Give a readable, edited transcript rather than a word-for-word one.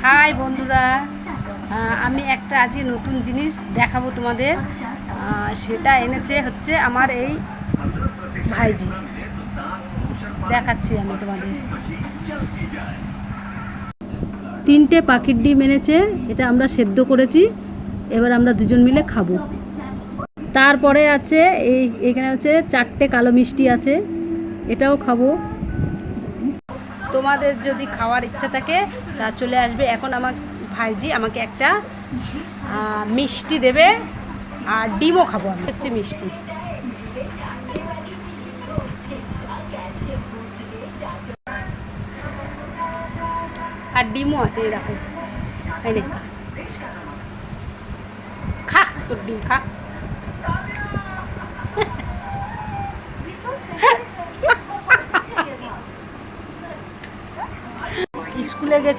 High বন্ধুরা, আমি একটা আজকে নতুন জিনিস দেখাবো তোমাদের। সেটা এনেছে হচ্ছে আমার এই ভাইজি। দেখাচ্ছি আমি তোমাদের। 3টে পাখির ডিম এনেছে, এটা আমরা সেদ্ধ করেছি। এবার আমরা দুজন মিলে খাবো। তারপরে আছে এখানে আছে 4টে কালো মিষ্টি আছে, এটাও খাবো। তোমাদের যদি খাওয়ার ইচ্ছা থাকে তা চলে আসবে। এখন আমার ভাইজি আমাকে একটা মিষ্টি দেবে, আর ডিমও খাবো। আমি হচ্ছে মিষ্টি আর ডিমও আছে, এই দেখো। এই নে, খা তোর ডিম খা। স্কুলে গেছি।